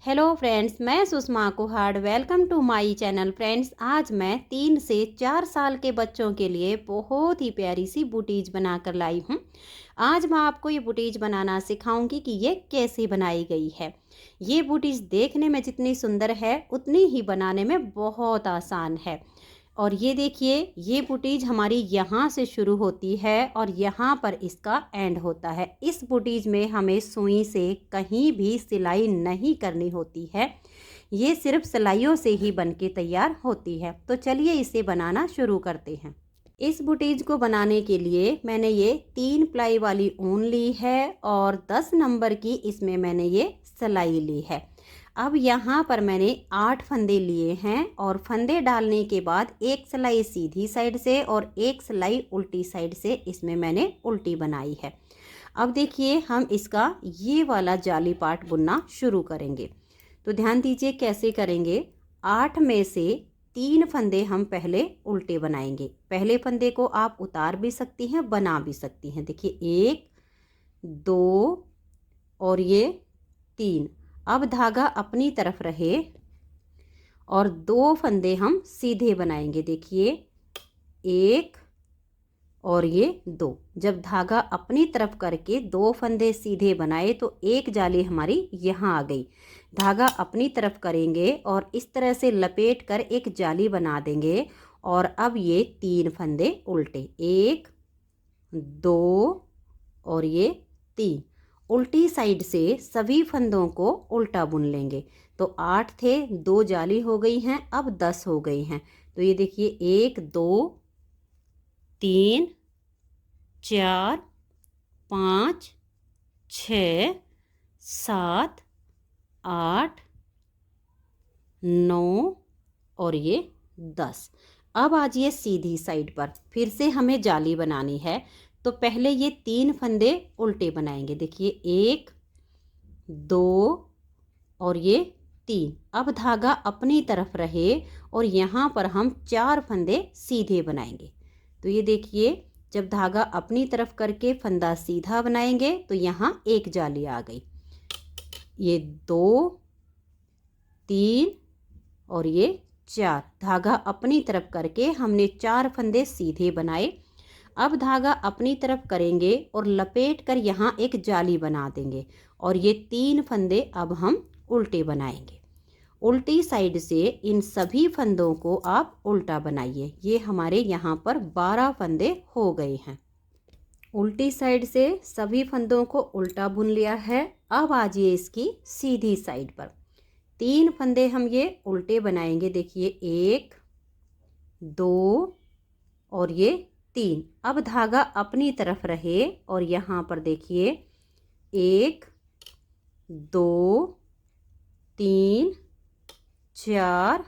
Hello friends, मैं Sushma Kuhad. Welcome to my channel. Friends, आज मैं 3 से 4 साल के बच्चों के लिए बहुत ही प्यारी सी बूटीज बनाकर लाई हूँ। आज मैं आपको ये बूटीज बनाना सिखाऊंगी कि ये कैसे बनाई गई है। ये बूटीज देखने में जितनी सुंदर है उतनी ही बनाने में बहुत आसान है। और ये देखिए, ये बूटीज हमारी यहाँ से शुरू होती है और यहाँ पर इसका एंड होता है। इस बूटीज में हमें सुई से कहीं भी सिलाई नहीं करनी होती है। ये सिर्फ सिलाइयों से ही बन के तैयार होती है। तो चलिए इसे बनाना शुरू करते हैं। इस बूटीज को बनाने के लिए मैंने ये 3 प्लाई वाली ऊन ली है और 10 नंबर की इसमें मैंने ये सिलाई ली है। अब यहाँ पर मैंने 8 फंदे लिए हैं और फंदे डालने के बाद एक सिलाई सीधी साइड से और एक सिलाई उल्टी साइड से इसमें मैंने उल्टी बनाई है। अब देखिए, हम इसका ये वाला जाली पार्ट बुनना शुरू करेंगे। तो ध्यान दीजिए कैसे करेंगे। 8 में से 3 फंदे हम पहले उल्टे बनाएंगे। पहले फंदे को आप उतार भी सकती हैं, बना भी सकती हैं। देखिए 1 2 और ये 3। अब धागा अपनी तरफ रहे और 2 फंदे हम सीधे बनाएंगे। देखिए 1 और ये 2। जब धागा अपनी तरफ करके 2 फंदे सीधे बनाए तो एक जाली हमारी यहाँ आ गई। धागा अपनी तरफ करेंगे और इस तरह से लपेट कर एक जाली बना देंगे। और अब ये 3 फंदे उल्टे, 1 2 और ये 3। उल्टी साइड से सभी फंदों को उल्टा बुन लेंगे। तो 8 थे, 2 जाली हो गई हैं, अब 10 हो गई हैं। तो ये देखिए 1 2 3 4 5 6 7 8 9 और ये 10। अब आज ये सीधी साइड पर फिर से हमें जाली बनानी है। तो पहले ये 3 फंदे उल्टे बनाएंगे। देखिए 1 2 और ये 3। अब धागा अपनी तरफ रहे और यहाँ पर हम 4 फंदे सीधे बनाएंगे। तो ये देखिए, जब धागा अपनी तरफ करके फंदा सीधा बनाएंगे तो यहाँ एक जाली आ गई। ये 2 3 और ये 4। धागा अपनी तरफ करके हमने 4 फंदे सीधे बनाए। अब धागा अपनी तरफ करेंगे और लपेट कर यहाँ एक जाली बना देंगे और ये 3 फंदे अब हम उल्टे बनाएंगे। उल्टी साइड से इन सभी फंदों को आप उल्टा बनाइए। ये हमारे यहाँ पर 12 फंदे हो गए हैं। उल्टी साइड से सभी फंदों को उल्टा बुन लिया है। अब आजिए इसकी सीधी साइड पर 3 फंदे हम ये उल्टे बनाएंगे। देखिए 1 2 और ये 3। अब धागा अपनी तरफ रहे और यहाँ पर देखिए 1 2 3 4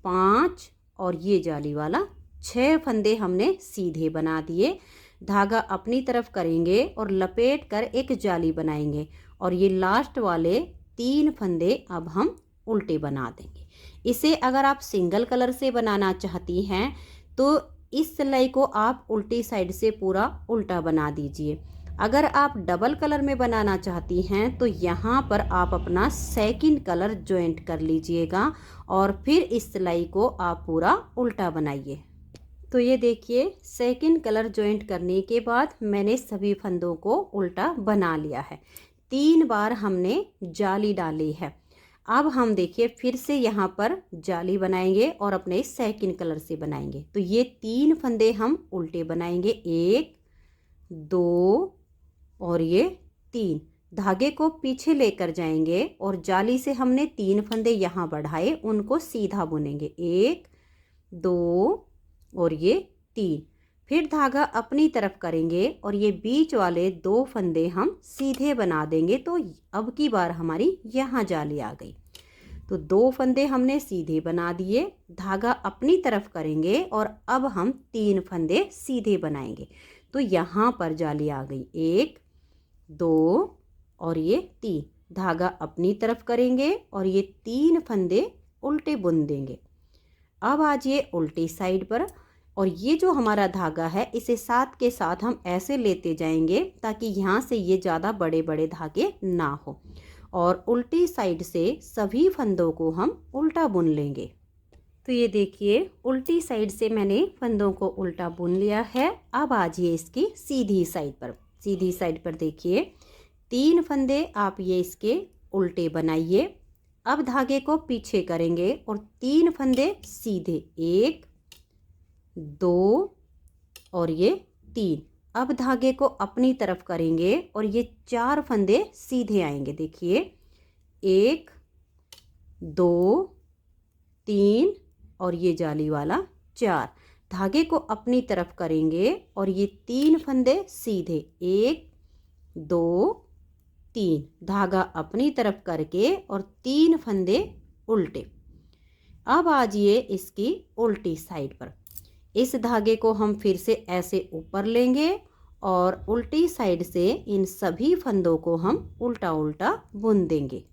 5 और ये जाली वाला 6 फंदे हमने सीधे बना दिए। धागा अपनी तरफ करेंगे और लपेट कर एक जाली बनाएंगे और ये लास्ट वाले 3 फंदे अब हम उल्टे बना देंगे। इसे अगर आप सिंगल कलर से बनाना चाहती हैं तो इस सिलाई को आप उल्टी साइड से पूरा उल्टा बना दीजिए। अगर आप डबल कलर में बनाना चाहती हैं तो यहाँ पर आप अपना सेकंड कलर ज्वाइंट कर लीजिएगा और फिर इस सिलाई को आप पूरा उल्टा बनाइए। तो ये देखिए, सेकंड कलर ज्वाइंट करने के बाद मैंने सभी फंदों को उल्टा बना लिया है। 3 बार हमने जाली डाली है। अब हम देखिए फिर से यहाँ पर जाली बनाएंगे और अपने सेकंड कलर से बनाएंगे। तो ये 3 फंदे हम उल्टे बनाएंगे, 1 2 और ये 3। धागे को पीछे लेकर जाएंगे और जाली से हमने 3 फंदे यहाँ बढ़ाए, उनको सीधा बुनेंगे, 1 2 और ये 3। फिर धागा अपनी तरफ करेंगे और ये बीच वाले 2 फंदे हम सीधे बना देंगे। तो अब की बार हमारी यहाँ जाली आ गई। तो 2 फंदे हमने सीधे बना दिए। धागा अपनी तरफ करेंगे और अब हम 3 फंदे सीधे बनाएंगे। तो यहाँ पर जाली आ गई, 1 2 और ये 3। धागा अपनी तरफ करेंगे और ये 3 फंदे उल्टे बुन देंगे। अब आज ये उल्टी साइड पर और ये जो हमारा धागा है इसे साथ के साथ हम ऐसे लेते जाएंगे ताकि यहाँ से ये ज़्यादा बड़े बड़े धागे ना हो। और उल्टी साइड से सभी फंदों को हम उल्टा बुन लेंगे। तो ये देखिए उल्टी साइड से मैंने फंदों को उल्टा बुन लिया है। अब आजिए इसकी सीधी साइड पर। सीधी साइड पर देखिए 3 फंदे आप ये इसके उल्टे बनाइए। अब धागे को पीछे करेंगे और 3 फंदे सीधे, 1 2 और ये 3। अब धागे को अपनी तरफ करेंगे और ये 4 फंदे सीधे आएंगे। देखिए 1 2 3 और ये जाली वाला 4। धागे को अपनी तरफ करेंगे और ये 3 फंदे सीधे, 1 2 3। धागा अपनी तरफ करके और 3 फंदे उल्टे। अब आजिए इसकी उल्टी साइड पर। इस धागे को हम फिर से ऐसे ऊपर लेंगे और उल्टी साइड से इन सभी फंदों को हम उल्टा उल्टा बुन देंगे।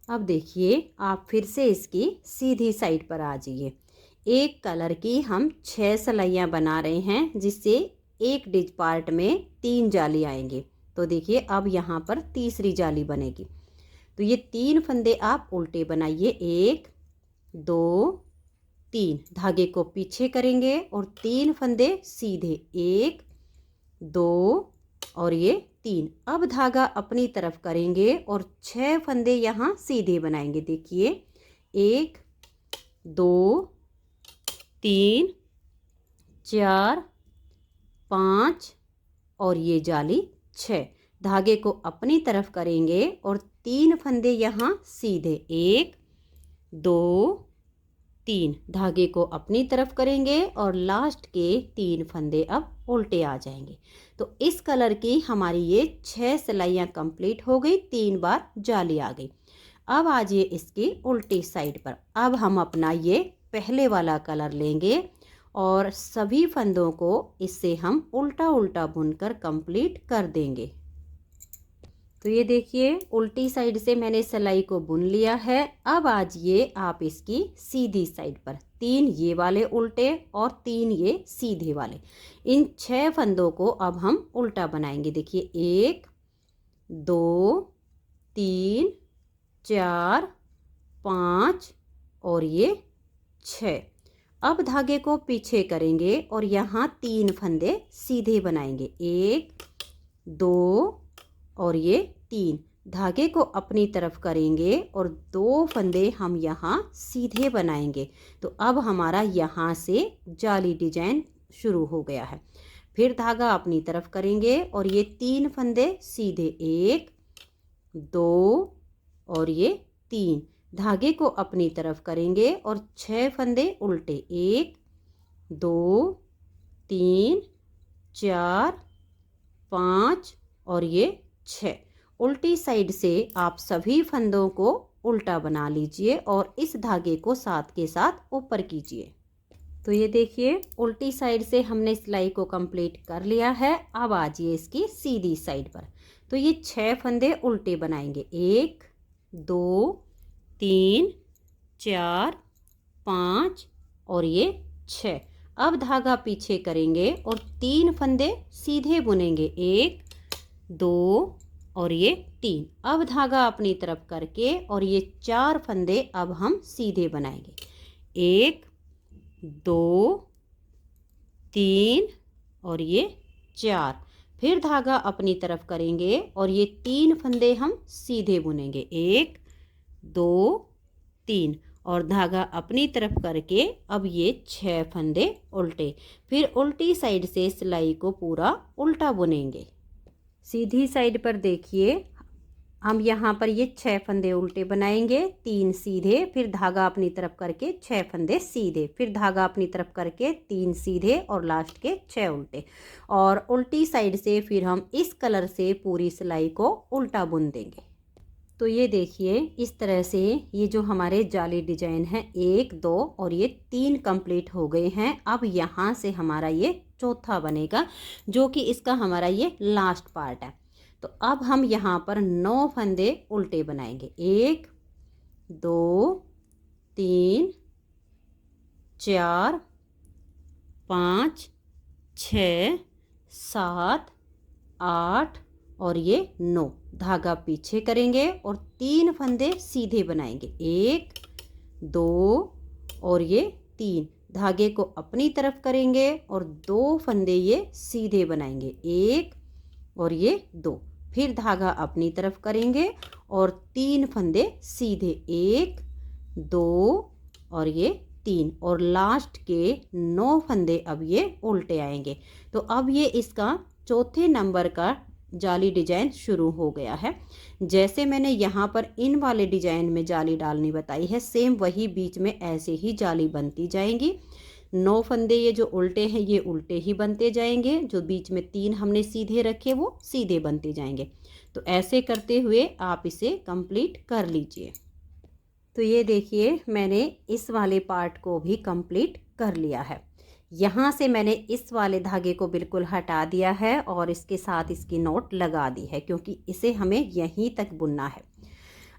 अब देखिए आप फिर से इसकी सीधी साइड पर आ जाइए। एक कलर की हम 6 सिलाइयाँ बना रहे हैं, जिससे एक डिज पार्ट में 3 जाली आएंगे। तो देखिए अब यहाँ पर तीसरी जाली बनेगी। तो ये 3 फंदे आप उल्टे बनाइए, 1 2 3। धागे को पीछे करेंगे और 3 फंदे सीधे, 1 2 और ये 3। अब धागा अपनी तरफ करेंगे और 6 फंदे यहाँ सीधे बनाएंगे। देखिए 1 2 3 4 5 और ये जाली 6। धागे को अपनी तरफ करेंगे और 3 फंदे यहाँ सीधे, 1 2 3। धागे को अपनी तरफ करेंगे और लास्ट के 3 फंदे अब उल्टे आ जाएंगे। तो इस कलर की हमारी ये 6 सिलाइयाँ कंप्लीट हो गई, 3 बार जाली आ गई। अब आजिए इसकी उल्टी साइड पर। अब हम अपना ये पहले वाला कलर लेंगे और सभी फंदों को इससे हम उल्टा उल्टा बुनकर कंप्लीट कर देंगे। तो ये देखिए उल्टी साइड से मैंने सिलाई को बुन लिया है। अब आजिए आप इसकी सीधी साइड पर 3 ये वाले उल्टे और 3 ये सीधे वाले, इन 6 फंदों को अब हम उल्टा बनाएंगे। देखिए 1 2 3 4 5 और ये 6। अब धागे को पीछे करेंगे और यहाँ 3 फंदे सीधे बनाएंगे, 1 2 और ये 3। धागे को अपनी तरफ करेंगे और 2 फंदे हम यहाँ सीधे बनाएंगे। तो अब हमारा यहाँ से जाली डिजाइन शुरू हो गया है। फिर धागा अपनी तरफ करेंगे और ये 3 फंदे सीधे, 1 2 और ये 3। धागे को अपनी तरफ करेंगे और 6 फंदे उल्टे, 1 2 3 4 5 और ये 6। उल्टी साइड से आप सभी फंदों को उल्टा बना लीजिए और इस धागे को साथ के साथ ऊपर कीजिए। तो ये देखिए उल्टी साइड से हमने सिलाई को कंप्लीट कर लिया है। अब आजिए इसकी सीधी साइड पर। तो ये 6 फंदे उल्टे बनाएंगे, 1 2 3 4 5 और ये 6। अब धागा पीछे करेंगे और 3 फंदे सीधे बुनेंगे, 1 2 और ये 3। अब धागा अपनी तरफ करके और ये 4 फंदे अब हम सीधे बनाएंगे, 1 2 3 और ये 4। फिर धागा अपनी तरफ करेंगे और ये 3 फंदे हम सीधे बुनेंगे, 1 2 3 और धागा अपनी तरफ करके अब ये 6 फंदे उल्टे। फिर उल्टी साइड से सिलाई को पूरा उल्टा बुनेंगे। सीधी साइड पर देखिए हम यहाँ पर ये 6 फंदे उल्टे बनाएंगे, 3 सीधे, फिर धागा अपनी तरफ करके 6 फंदे सीधे, फिर धागा अपनी तरफ करके 3 सीधे और लास्ट के 6 उल्टे। और उल्टी साइड से फिर हम इस कलर से पूरी सिलाई को उल्टा बुन देंगे। तो ये देखिए इस तरह से ये जो हमारे जाली डिजाइन है 1 2 और ये 3 कंप्लीट हो गए हैं। अब यहाँ से हमारा ये चौथा बनेगा, जो कि इसका हमारा ये लास्ट पार्ट है। तो अब हम यहाँ पर 9 फंदे उल्टे बनाएंगे, 1 2 3 4 5 6 7 8 और ये 9। धागा पीछे करेंगे और 3 फंदे सीधे बनाएंगे, 1 2 और ये 3। धागे को अपनी तरफ करेंगे और 2 फंदे ये सीधे बनाएंगे, 1 और ये 2। फिर धागा अपनी तरफ करेंगे और 3 फंदे सीधे, 1 2 और ये 3। और लास्ट के 9 फंदे अब ये उल्टे आएंगे। तो अब ये इसका चौथे नंबर का जाली डिजाइन शुरू हो गया है। जैसे मैंने यहाँ पर इन वाले डिजाइन में जाली डालनी बताई है, सेम वही बीच में ऐसे ही जाली बनती जाएंगी। 9 फंदे ये जो उल्टे हैं ये उल्टे ही बनते जाएंगे, जो बीच में 3 हमने सीधे रखे वो सीधे बनते जाएंगे। तो ऐसे करते हुए आप इसे कंप्लीट कर लीजिए। तो ये देखिए मैंने इस वाले पार्ट को भी कंप्लीट कर लिया है। यहाँ से मैंने इस वाले धागे को बिल्कुल हटा दिया है और इसके साथ इसकी नोट लगा दी है, क्योंकि इसे हमें यहीं तक बुनना है।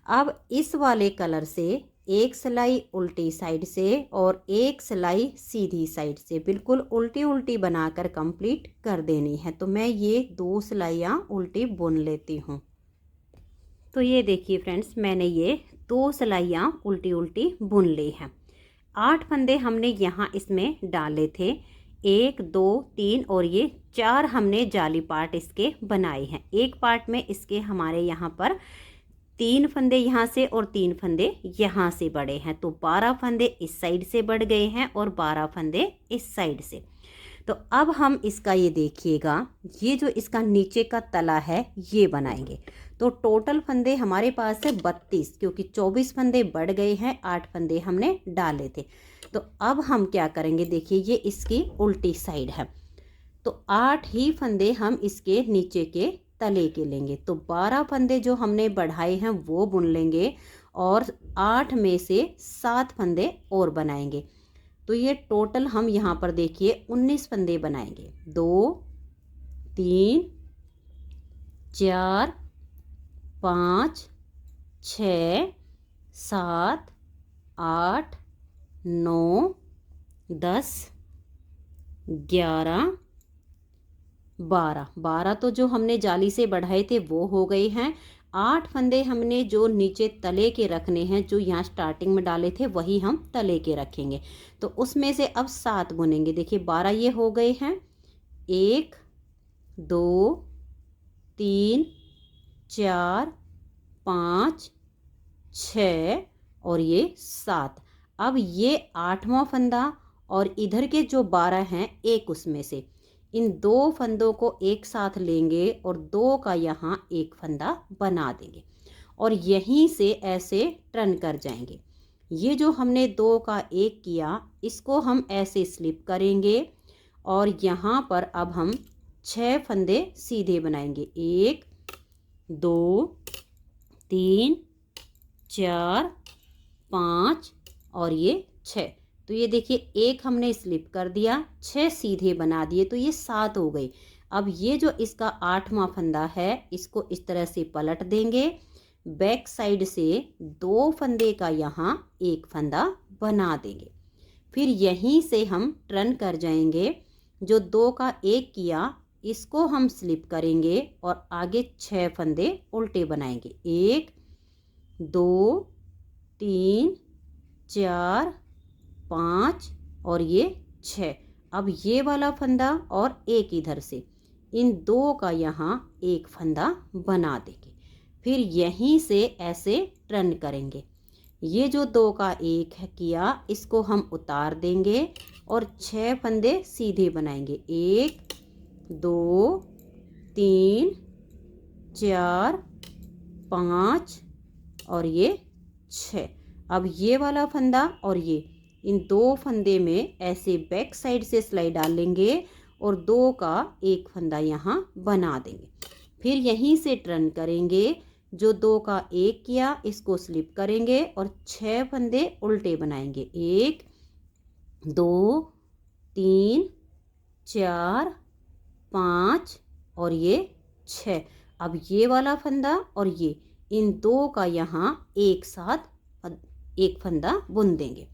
अब इस वाले कलर से एक सिलाई उल्टी साइड से और एक सिलाई सीधी साइड से बिल्कुल उल्टी उल्टी बनाकर कंप्लीट कर देनी है। तो मैं ये 2 सिलाइयाँ उल्टी बुन लेती हूँ। तो ये देखिए फ्रेंड्स, मैंने ये 2 सिलाइयाँ उल्टी उल्टी बुन ली हैं। 8 फंदे हमने यहाँ इसमें डाले थे, 1 2 3 और ये 4 हमने जाली पार्ट इसके बनाए हैं। एक पार्ट में इसके हमारे यहाँ पर 3 फंदे यहाँ से और 3 फंदे यहाँ से बढ़े हैं, तो 12 फंदे इस साइड से बढ़ गए हैं और 12 फंदे इस साइड से। तो अब हम इसका ये देखिएगा, ये जो इसका नीचे का तला है ये बनाएंगे। तो टोटल फंदे हमारे पास है 32, क्योंकि 24 फंदे बढ़ गए हैं, 8 फंदे हमने डाले थे। तो अब हम क्या करेंगे, देखिए ये इसकी उल्टी साइड है, तो 8 ही फंदे हम इसके नीचे के तले के लेंगे। तो 12 फंदे जो हमने बढ़ाए हैं वो बुन लेंगे और 8 में से 7 फंदे और बनाएंगे। तो ये टोटल हम यहाँ पर देखिए 19 फंदे बनाएंगे। 2 3 4 5 6 7 8 9 10 11 12 तो जो हमने जाली से बढ़ाए थे वो हो गए हैं। 8 फंदे हमने जो नीचे तले के रखने हैं, जो यहाँ स्टार्टिंग में डाले थे वही हम तले के रखेंगे। तो उसमें से अब 7 बुनेंगे। देखिए 12 ये हो गए हैं, 1 2 3 4 5 6 और ये 7। अब ये 8वां फंदा और इधर के जो 12 हैं एक उसमें से इन 2 फंदों को एक साथ लेंगे और 2 का यहाँ एक फंदा बना देंगे और यहीं से ऐसे टर्न कर जाएंगे। ये जो हमने 2 का एक किया इसको हम ऐसे स्लिप करेंगे और यहाँ पर अब हम 6 फंदे सीधे बनाएंगे, 1 2 3 4 5 और ये 6। तो ये देखिए एक हमने स्लिप कर दिया, 6 सीधे बना दिए, तो ये 7 हो गई। अब ये जो इसका 8वां फंदा है इसको इस तरह से पलट देंगे, बैक साइड से 2 फंदे का यहाँ एक फंदा बना देंगे। फिर यहीं से हम टर्न कर जाएंगे, जो 2 का एक किया इसको हम स्लिप करेंगे और आगे 6 फंदे उल्टे बनाएंगे, 1 2 3 4 5 और ये 6। अब ये वाला फंदा और एक इधर से इन 2 का यहाँ एक फंदा बना देंगे। फिर यहीं से ऐसे टर्न करेंगे। ये जो 2 का एक है किया इसको हम उतार देंगे और 6 फंदे सीधे बनाएंगे, 1 2 3 4 5 और ये 6। अब ये वाला फंदा और ये इन 2 फंदे में ऐसे बैक साइड से सिलाई डालेंगे और 2 का एक फंदा यहाँ बना देंगे। फिर यहीं से टर्न करेंगे, जो 2 का एक किया इसको स्लिप करेंगे और 6 फंदे उल्टे बनाएंगे, 1 2 3 4 5 और ये 6। अब ये वाला फंदा और ये इन 2 का यहाँ एक साथ एक फंदा बुन देंगे।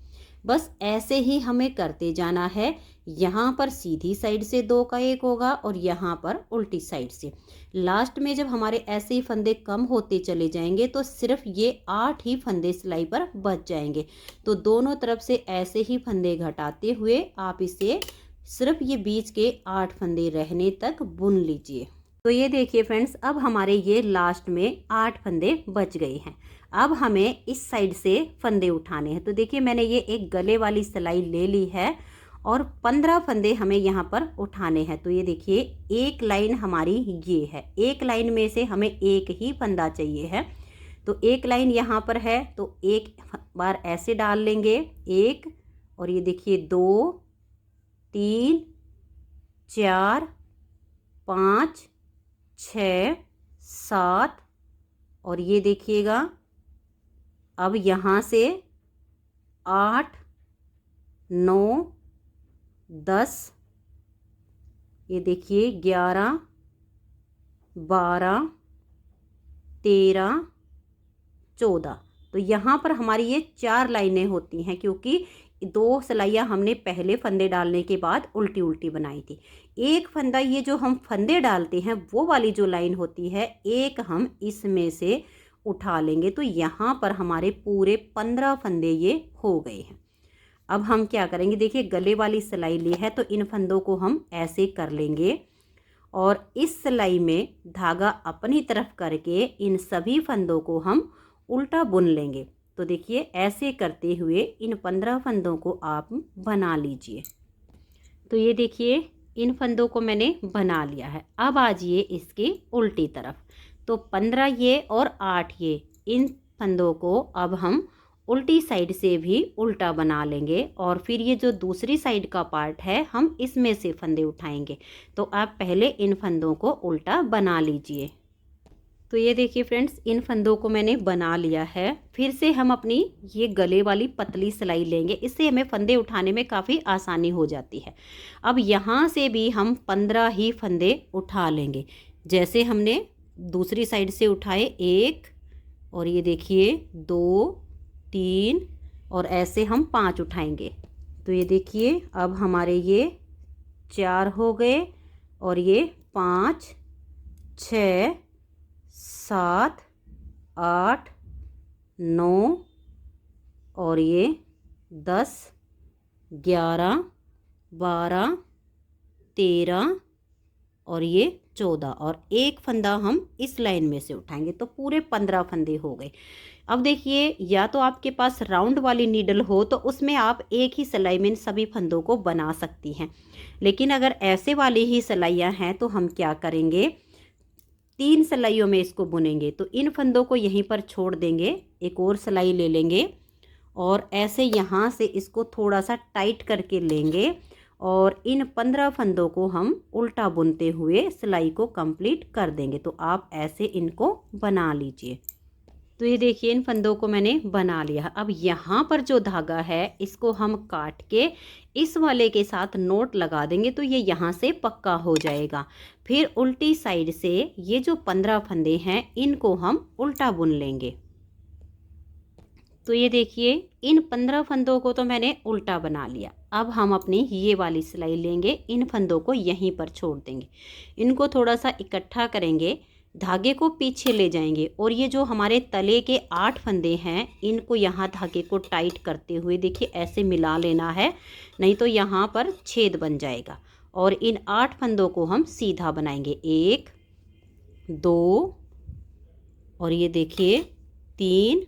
बस ऐसे ही हमें करते जाना है। यहाँ पर सीधी साइड से 2 का 1 होगा और यहाँ पर उल्टी साइड से। लास्ट में जब हमारे ऐसे ही फंदे कम होते चले जाएंगे तो सिर्फ ये 8 ही फंदे सिलाई पर बच जाएंगे। तो दोनों तरफ से ऐसे ही फंदे घटाते हुए आप इसे सिर्फ ये बीच के 8 फंदे रहने तक बुन लीजिए। तो ये देखिए फ्रेंड्स, अब हमारे ये लास्ट में 8 फंदे बच गए हैं। अब हमें इस साइड से फंदे उठाने हैं। तो देखिए मैंने ये एक गले वाली सिलाई ले ली है और 15 फंदे हमें यहाँ पर उठाने हैं। तो ये देखिए एक लाइन हमारी ये है, एक लाइन में से हमें एक ही फंदा चाहिए है। तो एक लाइन यहाँ पर है तो एक बार ऐसे डाल लेंगे, एक, और ये देखिए 2, 3, 4, 5, 6, 7, और ये देखिएगा अब यहाँ से 8, 9, 10, ये देखिए 11, 12, 13, 14। तो यहाँ पर हमारी ये 4 लाइनें होती हैं क्योंकि 2 सिलाइयाँ हमने पहले फंदे डालने के बाद उल्टी उल्टी बनाई थी। एक फंदा ये जो हम फंदे डालते हैं वो वाली जो लाइन होती है, एक हम इसमें से उठा लेंगे। तो यहाँ पर हमारे पूरे 15 फंदे ये हो गए हैं। अब हम क्या करेंगे, देखिए गले वाली सिलाई ली है तो इन फंदों को हम ऐसे कर लेंगे और इस सिलाई में धागा अपनी तरफ करके इन सभी फंदों को हम उल्टा बुन लेंगे। तो देखिए ऐसे करते हुए इन 15 फंदों को आप बना लीजिए। तो ये देखिए इन फंदों को मैंने बना लिया है। अब आ जाइए इसकी उल्टी तरफ। तो 15 ये और 8 ये, इन फंदों को अब हम उल्टी साइड से भी उल्टा बना लेंगे और फिर ये जो दूसरी साइड का पार्ट है हम इसमें से फंदे उठाएंगे। तो आप पहले इन फंदों को उल्टा बना लीजिए। तो ये देखिए फ्रेंड्स, इन फंदों को मैंने बना लिया है। फिर से हम अपनी ये गले वाली पतली सिलाई लेंगे, इससे हमें फंदे उठाने में काफ़ी आसानी हो जाती है। अब यहाँ से भी हम 15 ही फंदे उठा लेंगे, जैसे हमने दूसरी साइड से उठाए, 1, और ये देखिए 2, 3, और ऐसे हम 5 उठाएंगे। तो ये देखिए अब हमारे ये 4 हो गए और ये 5, 6, 7, 8, 9, और ये 10, 11, 12, 13, और ये 14, और एक फंदा हम इस लाइन में से उठाएंगे। तो पूरे 15 फंदे हो गए। अब देखिए, या तो आपके पास राउंड वाली नीडल हो तो उसमें आप एक ही सिलाई में इन सभी फंदों को बना सकती हैं, लेकिन अगर ऐसे वाली ही सिलाइयाँ हैं तो हम क्या करेंगे, 3 सिलाइयों में इसको बुनेंगे। तो इन फंदों को यहीं पर छोड़ देंगे, एक और सिलाई ले लेंगे और ऐसे यहाँ से इसको थोड़ा सा टाइट करके लेंगे और इन 15 फंदों को हम उल्टा बुनते हुए सिलाई को कंप्लीट कर देंगे। तो आप ऐसे इनको बना लीजिए। तो ये देखिए इन फंदों को मैंने बना लिया। अब यहाँ पर जो धागा है इसको हम काट के इस वाले के साथ नोट लगा देंगे तो ये यहाँ से पक्का हो जाएगा। फिर उल्टी साइड से ये जो 15 फंदे हैं इनको हम उल्टा बुन लेंगे। तो ये देखिए इन 15 फंदों को तो मैंने उल्टा बना लिया। अब हम अपनी ये वाली सिलाई लेंगे, इन फंदों को यहीं पर छोड़ देंगे, इनको थोड़ा सा इकट्ठा करेंगे, धागे को पीछे ले जाएंगे और ये जो हमारे तले के 8 फंदे हैं इनको यहाँ धागे को टाइट करते हुए देखिए ऐसे मिला लेना है, नहीं तो यहाँ पर छेद बन जाएगा। और इन 8 फंदों को हम सीधा बनाएंगे, 1, 2, और ये देखिए 3,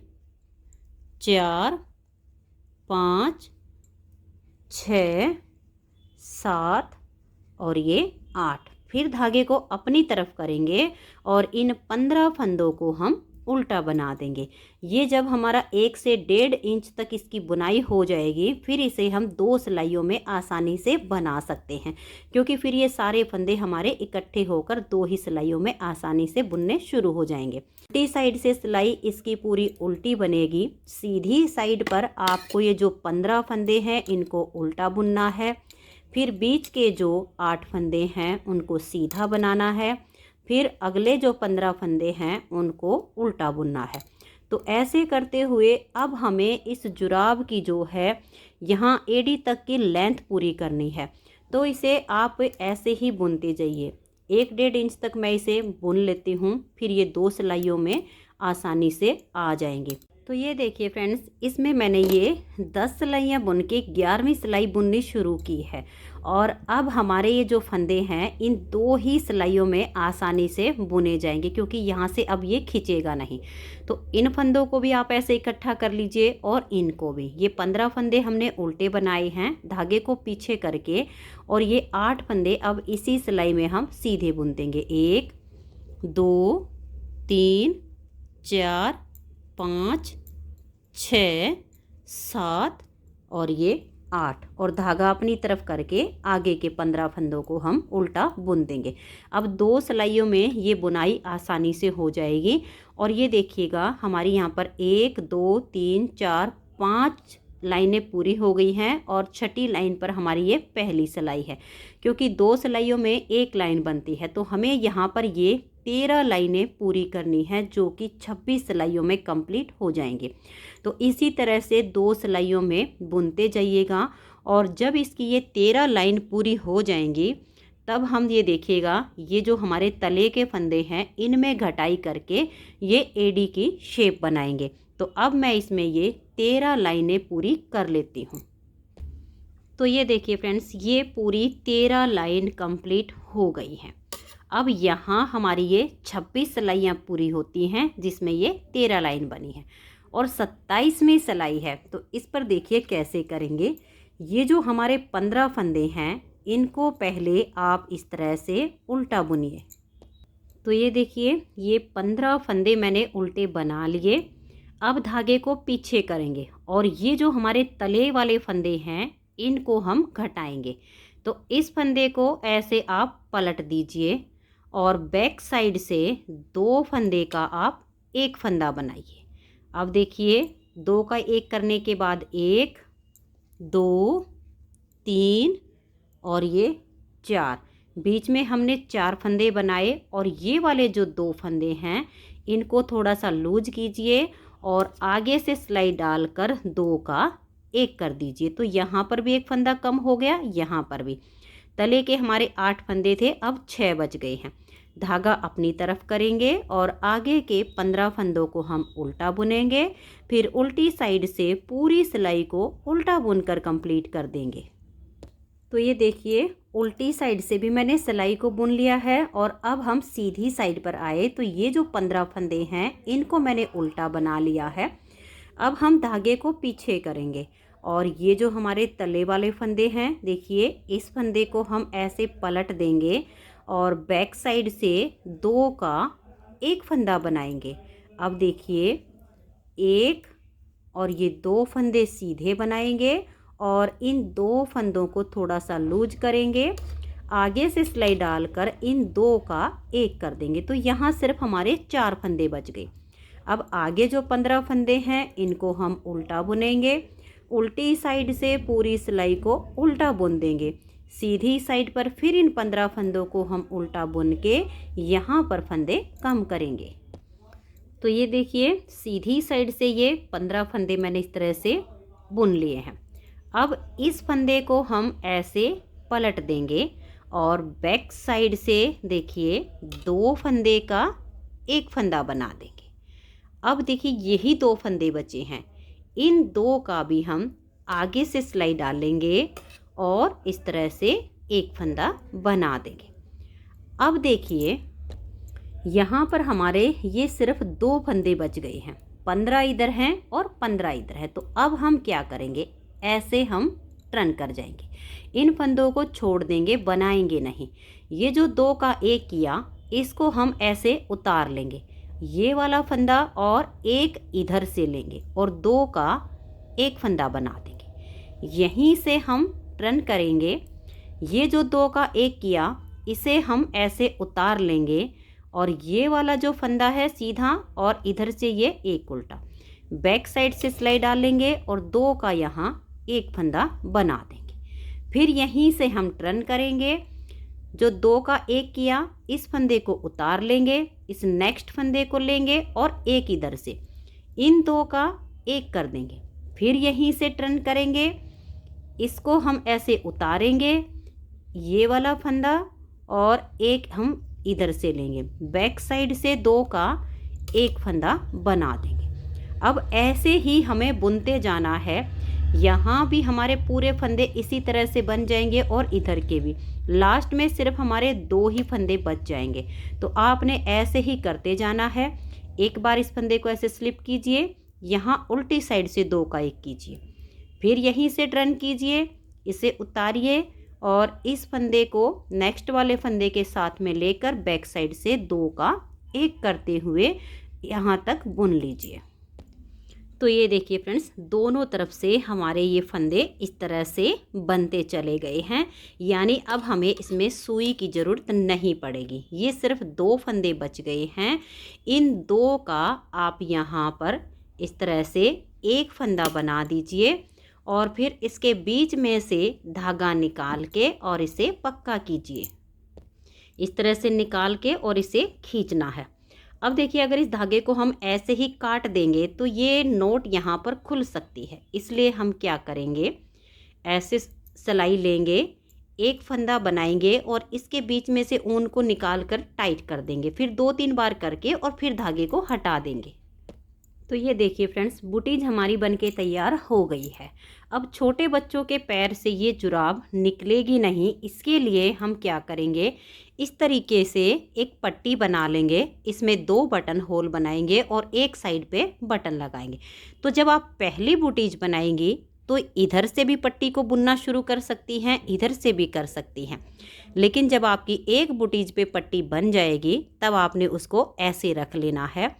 4, 5, 6, 7, और ये 8। फिर धागे को अपनी तरफ करेंगे और इन 15 फंदों को हम उल्टा बना देंगे। ये जब हमारा 1 से 1.5 इंच तक इसकी बुनाई हो जाएगी फिर इसे हम 2 सिलाइयों में आसानी से बना सकते हैं, क्योंकि फिर ये सारे फंदे हमारे इकट्ठे होकर 2 ही सिलाइयों में आसानी से बुनने शुरू हो जाएंगे। उल्टी साइड से सिलाई इसकी पूरी उल्टी बनेगी। सीधी साइड पर आपको ये जो 15 फंदे हैं इनको उल्टा बुनना है, फिर बीच के जो 8 फंदे हैं उनको सीधा बनाना है, फिर अगले जो 15 फंदे हैं उनको उल्टा बुनना है। तो ऐसे करते हुए अब हमें इस जुराब की जो है यहाँ एड़ी तक की लेंथ पूरी करनी है। तो इसे आप ऐसे ही बुनते जाइए, 1-1.5 इंच तक मैं इसे बुन लेती हूँ, फिर ये 2 सिलाइयों में आसानी से आ जाएंगे। तो ये देखिए फ्रेंड्स, इसमें मैंने ये 10 सिलाइयाँ बुन के 11वीं सिलाई बुननी शुरू की है। और अब हमारे ये जो फंदे हैं इन 2 ही सिलाइयों में आसानी से बुने जाएंगे, क्योंकि यहाँ से अब ये खिंचेगा नहीं। तो इन फंदों को भी आप ऐसे इकट्ठा कर लीजिए और इनको भी। ये 15 फंदे हमने उल्टे बनाए हैं धागे को पीछे करके, और ये 8 फंदे अब इसी सिलाई में हम सीधे बुन देंगे। 1 2 3 4 5 6 7 और ये 8, और धागा अपनी तरफ करके आगे के 15 फंदों को हम उल्टा बुन देंगे। अब 2 सिलाइयों में ये बुनाई आसानी से हो जाएगी। और ये देखिएगा हमारी यहाँ पर 1 2 3 4 5 लाइनें पूरी हो गई हैं, और छठी लाइन पर हमारी ये पहली सिलाई है। क्योंकि 2 सिलाइयों में 1 लाइन बनती है, तो हमें यहाँ पर ये 13 लाइनें पूरी करनी है, जो कि 26 सिलाइयों में कंप्लीट हो जाएंगे। तो इसी तरह से 2 सिलाइयों में बुनते जाइएगा, और जब इसकी ये 13 लाइन पूरी हो जाएंगी तब हम ये देखिएगा ये जो हमारे तले के फंदे हैं इनमें घटाई करके ये एडी की शेप बनाएंगे। तो अब मैं इसमें ये 13 लाइनें पूरी कर लेती हूँ। तो ये देखिए फ्रेंड्स, ये पूरी 13 लाइन कंप्लीट हो गई हैं। अब यहाँ हमारी ये 26 सिलाइयाँ पूरी होती हैं, जिसमें ये 13 लाइन बनी है, और 27वीं सिलाई है। तो इस पर देखिए कैसे करेंगे। ये जो हमारे 15 फंदे हैं इनको पहले आप इस तरह से उल्टा बुनिए। तो ये देखिए ये 15 फंदे मैंने उल्टे बना लिए। अब धागे को पीछे करेंगे, और ये जो हमारे तले वाले फंदे हैं इनको हम घटाएंगे। तो इस फंदे को ऐसे आप पलट दीजिए, और बैक साइड से 2 फंदे का आप एक फंदा बनाइए। अब देखिए 2 का 1 करने के बाद 1 2 3 और ये 4, बीच में हमने 4 फंदे बनाए। और ये वाले जो 2 फंदे हैं इनको थोड़ा सा लूज कीजिए, और आगे से सिलाई डालकर 2 का 1 कर दीजिए। तो यहाँ पर भी एक फंदा कम हो गया, यहाँ पर भी। तले के हमारे 8 फंदे थे, अब 6 बच गए हैं। धागा अपनी तरफ करेंगे और आगे के 15 फंदों को हम उल्टा बुनेंगे। फिर उल्टी साइड से पूरी सिलाई को उल्टा बुनकर कंप्लीट कर देंगे। तो ये देखिए उल्टी साइड से भी मैंने सिलाई को बुन लिया है, और अब हम सीधी साइड पर आए तो ये जो 15 फंदे हैं इनको मैंने उल्टा बना लिया है। अब हम धागे को पीछे करेंगे, और ये जो हमारे तले वाले फंदे हैं देखिए इस फंदे को हम ऐसे पलट देंगे, और बैक साइड से 2 का 1 फंदा बनाएंगे। अब देखिए 1 और ये 2 फंदे सीधे बनाएंगे, और इन 2 फंदों को थोड़ा सा लूज करेंगे, आगे से सिलाई डालकर इन 2 का 1 कर देंगे। तो यहाँ सिर्फ हमारे 4 फंदे बच गए। अब आगे जो 15 फंदे हैं इनको हम उल्टा बुनेंगे। उल्टी साइड से पूरी सिलाई को उल्टा बुन देंगे। सीधी साइड पर फिर इन 15 फंदों को हम उल्टा बुन के यहाँ पर फंदे कम करेंगे। तो ये देखिए सीधी साइड से ये 15 फंदे मैंने इस तरह से बुन लिए हैं। अब इस फंदे को हम ऐसे पलट देंगे, और बैक साइड से देखिए 2 फंदे का 1 फंदा बना देंगे। अब देखिए यही 2 फंदे बचे हैं, इन 2 का भी हम आगे से सिलाई डालेंगे और इस तरह से 1 फंदा बना देंगे। अब देखिए यहाँ पर हमारे ये सिर्फ 2 फंदे बच गए हैं, 15 इधर हैं और 15 इधर है। तो अब हम क्या करेंगे, ऐसे हम टर्न कर जाएंगे, इन फंदों को छोड़ देंगे, बनाएंगे नहीं। ये जो 2 का 1 किया इसको हम ऐसे उतार लेंगे, ये वाला फंदा और 1 इधर से लेंगे और 2 का 1 फंदा बना देंगे। यहीं से हम टर्न करेंगे, ये जो 2 का 1 किया इसे हम ऐसे उतार लेंगे, और ये वाला जो फंदा है सीधा और इधर से ये 1 उल्टा, बैक साइड से सिलाई डालेंगे और 2 का यहाँ 1 फंदा बना देंगे। फिर यहीं से हम टर्न करेंगे, जो 2 का 1 किया इस फंदे को उतार लेंगे, इस नेक्स्ट फंदे को लेंगे और 1 इधर से, इन दो का एक कर देंगे, फिर यहीं से टर्न करेंगे, इसको हम ऐसे उतारेंगे, ये वाला फंदा, और एक हम इधर से लेंगे, बैक साइड से दो का एक फंदा बना देंगे। अब ऐसे ही हमें बुनते जाना है, यहाँ भी हमारे पूरे फंदे इसी तरह से बन जाएंगे और इधर के भी, लास्ट में सिर्फ हमारे दो ही फंदे बच जाएंगे। तो आपने ऐसे ही करते जाना है। एक बार इस फंदे को ऐसे स्लिप कीजिए, यहाँ उल्टी साइड से दो का एक कीजिए, फिर यहीं से टर्न कीजिए, इसे उतारिए और इस फंदे को नेक्स्ट वाले फंदे के साथ में लेकर बैक साइड से दो का एक करते हुए यहाँ तक बुन लीजिए। तो ये देखिए फ्रेंड्स, दोनों तरफ से हमारे ये फंदे इस तरह से बनते चले गए हैं, यानी अब हमें इसमें सुई की ज़रूरत नहीं पड़ेगी। ये सिर्फ दो फंदे बच गए हैं। इन दो का आप यहाँ पर इस तरह से एक फंदा बना दीजिए और फिर इसके बीच में से धागा निकाल के और इसे पक्का कीजिए। इस तरह से निकाल के और इसे खींचना है। अब देखिए, अगर इस धागे को हम ऐसे ही काट देंगे तो ये नोट यहाँ पर खुल सकती है, इसलिए हम क्या करेंगे, ऐसे सिलाई लेंगे, एक फंदा बनाएंगे और इसके बीच में से ऊन को निकाल कर टाइट कर देंगे, फिर 2-3 बार करके और फिर धागे को हटा देंगे। तो ये देखिए फ्रेंड्स, बुटीज हमारी बनके तैयार हो गई है। अब छोटे बच्चों के पैर से ये जुराब निकलेगी नहीं, इसके लिए हम क्या करेंगे, इस तरीके से एक पट्टी बना लेंगे, इसमें 2 बटन होल बनाएंगे और एक साइड पे बटन लगाएंगे। तो जब आप पहली बुटीज बनाएंगी तो इधर से भी पट्टी को बुनना शुरू कर सकती हैं, इधर से भी कर सकती हैं, लेकिन जब आपकी एक बुटीज पे पट्टी बन जाएगी तब आपने उसको ऐसे रख लेना है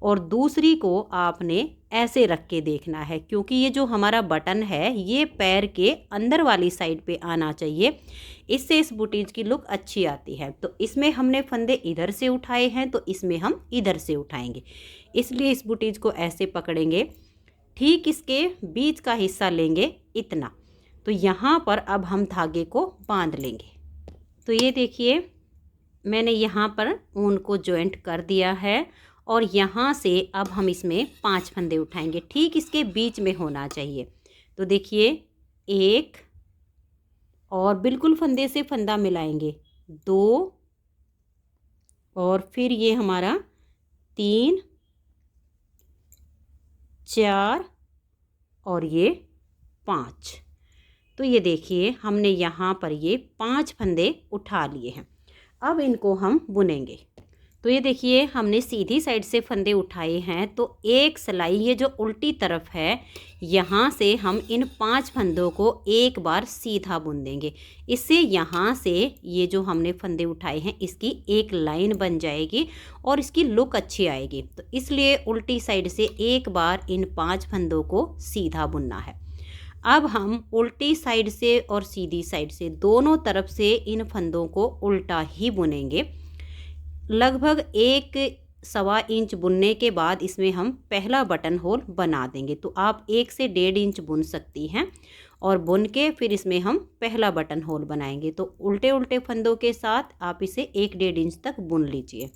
और दूसरी को आपने ऐसे रख के देखना है, क्योंकि ये जो हमारा बटन है ये पैर के अंदर वाली साइड पे आना चाहिए, इससे इस बुटीज की लुक अच्छी आती है। तो इसमें हमने फंदे इधर से उठाए हैं तो इसमें हम इधर से उठाएंगे, इसलिए इस बुटीज को ऐसे पकड़ेंगे, ठीक इसके बीच का हिस्सा लेंगे इतना, तो यहाँ पर अब हम धागे को बांध लेंगे। तो ये देखिए, मैंने यहाँ पर ऊन को जॉइंट कर दिया है और यहाँ से अब हम इसमें 5 फंदे उठाएंगे, ठीक इसके बीच में होना चाहिए। तो देखिए, 1 और बिल्कुल फंदे से फंदा मिलाएंगे, 2 और फिर ये हमारा 3, 4 और ये 5। तो ये देखिए, हमने यहाँ पर ये 5 फंदे उठा लिए हैं। अब इनको हम बुनेंगे। तो ये देखिए, हमने सीधी साइड से फंदे उठाए हैं, तो एक सिलाई ये जो उल्टी तरफ है यहाँ से हम इन 5 फंदों को एक बार सीधा बुन देंगे, इससे यहाँ से ये जो हमने फंदे उठाए हैं इसकी एक लाइन बन जाएगी और इसकी लुक अच्छी आएगी। तो इसलिए उल्टी साइड से एक बार इन 5 फंदों को सीधा बुनना है। अब हम उल्टी साइड से और सीधी साइड से दोनों तरफ से इन फंदों को उल्टा ही बुनेंगे। लगभग 1-1.25 इंच बुनने के बाद इसमें हम पहला बटन होल बना देंगे। तो आप 1 से 1.5 इंच बुन सकती हैं और बुन के फिर इसमें हम पहला बटन होल बनाएंगे। तो उल्टे उल्टे फंदों के साथ आप इसे 1-1.5 इंच तक बुन लीजिए।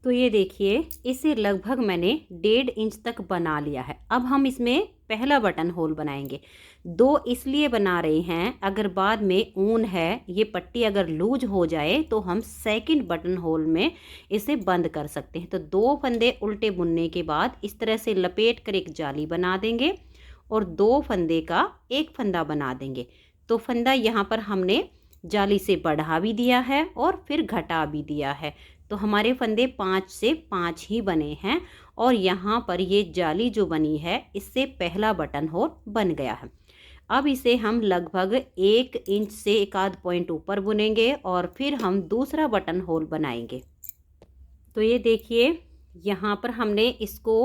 तो ये देखिए, इसे लगभग मैंने 1.5 इंच तक बना लिया है। अब हम इसमें पहला बटन होल बनाएंगे। 2 इसलिए बना रहे हैं, अगर बाद में ऊन है ये पट्टी अगर लूज हो जाए तो हम सेकंड बटन होल में इसे बंद कर सकते हैं। तो 2 फंदे उल्टे बुनने के बाद इस तरह से लपेट कर एक जाली बना देंगे और 2 फंदे का एक फंदा बना देंगे। तो फंदा यहाँ पर हमने जाली से बढ़ा भी दिया है और फिर घटा भी दिया है। तो हमारे फंदे 5 से 5 ही बने हैं और यहाँ पर ये जाली जो बनी है इससे पहला बटन होल बन गया है। अब इसे हम लगभग 1 इंच से 1 पॉइंट ऊपर बुनेंगे और फिर हम दूसरा बटन होल बनाएंगे। तो ये देखिए, यहाँ पर हमने इसको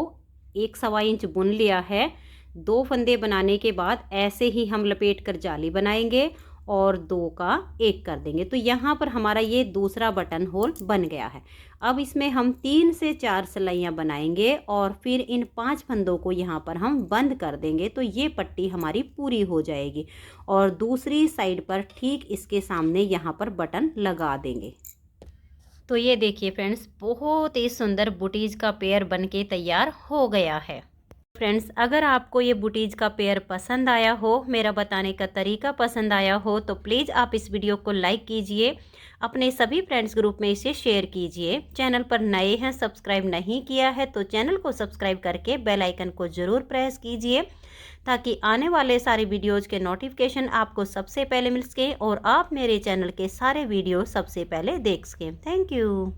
1-1.25 इंच बुन लिया है। 2 फंदे बनाने के बाद ऐसे ही हम लपेट कर जाली बनाएंगे और 2 का 1 कर देंगे। तो यहाँ पर हमारा ये दूसरा बटन होल बन गया है। अब इसमें हम 3 से 4 सिलाइयाँ बनाएंगे और फिर इन 5 फंदों को यहाँ पर हम बंद कर देंगे। तो ये पट्टी हमारी पूरी हो जाएगी और दूसरी साइड पर ठीक इसके सामने यहाँ पर बटन लगा देंगे। तो ये देखिए फ्रेंड्स, बहुत ही सुंदर बुटीज का पेयर बनके तैयार हो गया है। फ्रेंड्स, अगर आपको ये बुटीज का पेयर पसंद आया हो, मेरा बताने का तरीका पसंद आया हो, तो प्लीज़ आप इस वीडियो को लाइक कीजिए, अपने सभी फ्रेंड्स ग्रुप में इसे शेयर कीजिए। चैनल पर नए हैं, सब्सक्राइब नहीं किया है तो चैनल को सब्सक्राइब करके बेल आइकन को ज़रूर प्रेस कीजिए, ताकि आने वाले सारे वीडियोज़ के नोटिफिकेशन आपको सबसे पहले मिल सके और आप मेरे चैनल के सारे वीडियो सबसे पहले देख सकें। Thank you.